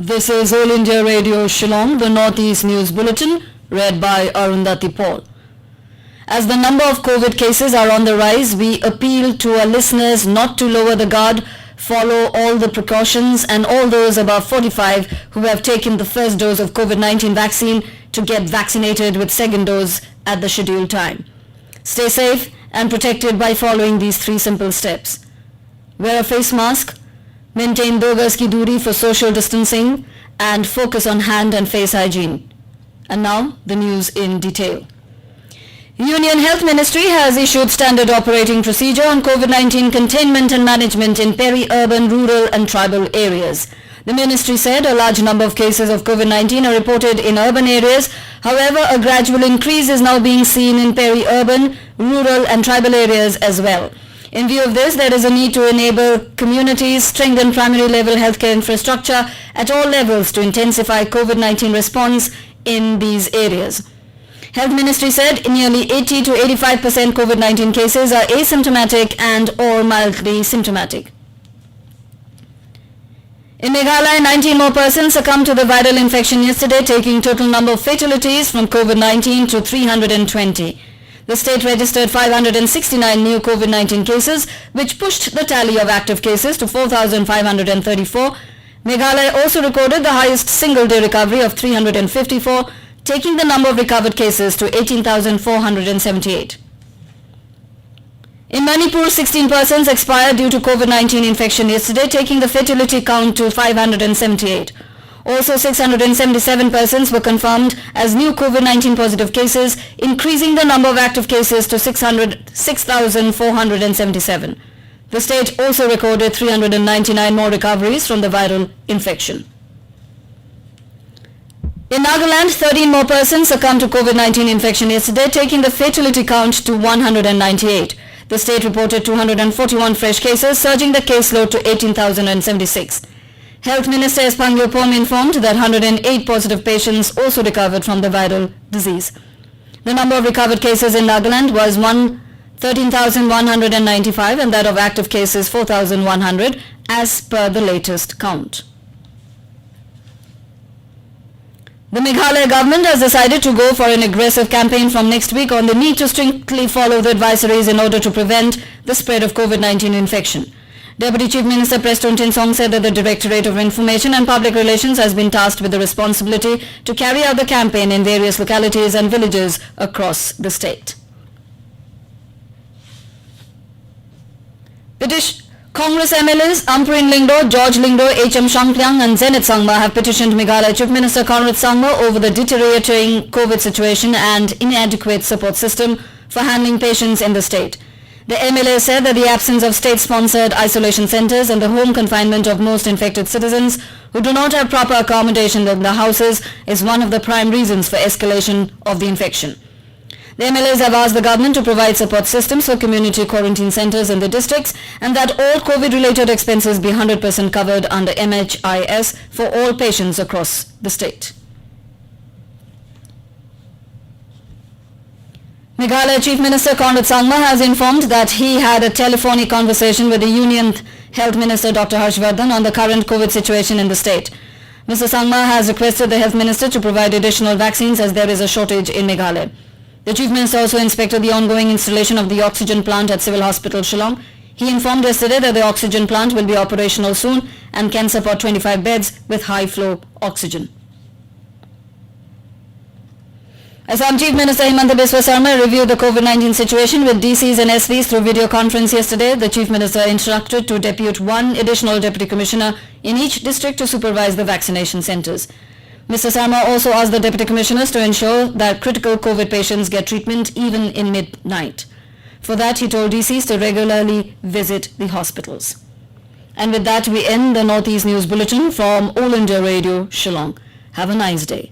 This is All India Radio Shillong, the Northeast News Bulletin, read by Arundhati Paul. As the number of COVID cases are on the rise, we appeal to our listeners not to lower the guard, follow all the precautions, and all those above 45 who have taken the first dose of COVID-19 vaccine to get vaccinated with second dose at the scheduled time. Stay safe and protected by following these 3 simple steps. Wear a face mask, maintain 2 gaz ki duri for social distancing, and focus on hand and face hygiene. And now, the news in detail. Union Health Ministry has issued standard operating procedure on COVID-19 containment and management in peri-urban, rural and tribal areas. The ministry said a large number of cases of COVID-19 are reported in urban areas. However, a gradual increase is now being seen in peri-urban, rural and tribal areas as well. In view of this, there is a need to enable communities, strengthen primary level healthcare infrastructure at all levels to intensify COVID-19 response in these areas. Health Ministry said nearly 80 to 85% COVID-19 cases are asymptomatic and or mildly symptomatic. In Meghalaya, 19 more persons succumbed to the viral infection yesterday, taking total number of fatalities from COVID-19 to 320. The state registered 569 new COVID-19 cases, which pushed the tally of active cases to 4,534. Meghalaya also recorded the highest single-day recovery of 354, taking the number of recovered cases to 18,478. In Manipur, 16 persons expired due to COVID-19 infection yesterday, taking the fatality count to 578. Also, 677 persons were confirmed as new COVID-19 positive cases, increasing the number of active cases to 6,477. The state also recorded 399 more recoveries from the viral infection. In Nagaland, 13 more persons succumbed to COVID-19 infection yesterday, taking the fatality count to 198. The state reported 241 fresh cases, surging the caseload to 18,076. Health Minister S. Pangyopom informed that 108 positive patients also recovered from the viral disease. The number of recovered cases in Nagaland was 13,195 and that of active cases 4,100 as per the latest count. The Meghalaya government has decided to go for an aggressive campaign from next week on the need to strictly follow the advisories in order to prevent the spread of COVID-19 infection. Deputy Chief Minister Preston Tinsong said that the Directorate of Information and Public Relations has been tasked with the responsibility to carry out the campaign in various localities and villages across the state. Congress MLAs Ampreen Lingdo, George Lingdo, H.M. Shanklyang and Zenit Sangma have petitioned Meghalaya Chief Minister Conrad Sangma over the deteriorating COVID situation and inadequate support system for handling patients in the state. The MLA said that the absence of state-sponsored isolation centers and the home confinement of most infected citizens who do not have proper accommodation in the houses is one of the prime reasons for escalation of the infection. The MLAs have asked the government to provide support systems for community quarantine centers in the districts and that all COVID-related expenses be 100% covered under MHIS for all patients across the state. Meghalaya Chief Minister Conrad Sangma has informed that he had a telephonic conversation with the Union Health Minister Dr. Harshvardhan on the current COVID situation in the state. Mr. Sangma has requested the Health Minister to provide additional vaccines as there is a shortage in Meghalaya. The Chief Minister also inspected the ongoing installation of the oxygen plant at Civil Hospital Shillong. He informed yesterday that the oxygen plant will be operational soon and can support 25 beds with high-flow oxygen. Assam Chief Minister Himanta Biswa Sarma reviewed the COVID-19 situation with DCs and SVs through video conference yesterday. The Chief Minister instructed to depute 1 additional Deputy Commissioner in each district to supervise the vaccination centers. Mr. Sarma also asked the Deputy Commissioners to ensure that critical COVID patients get treatment even in midnight. For that, he told DCs to regularly visit the hospitals. And with that, we end the Northeast News Bulletin from All India Radio, Shillong. Have a nice day.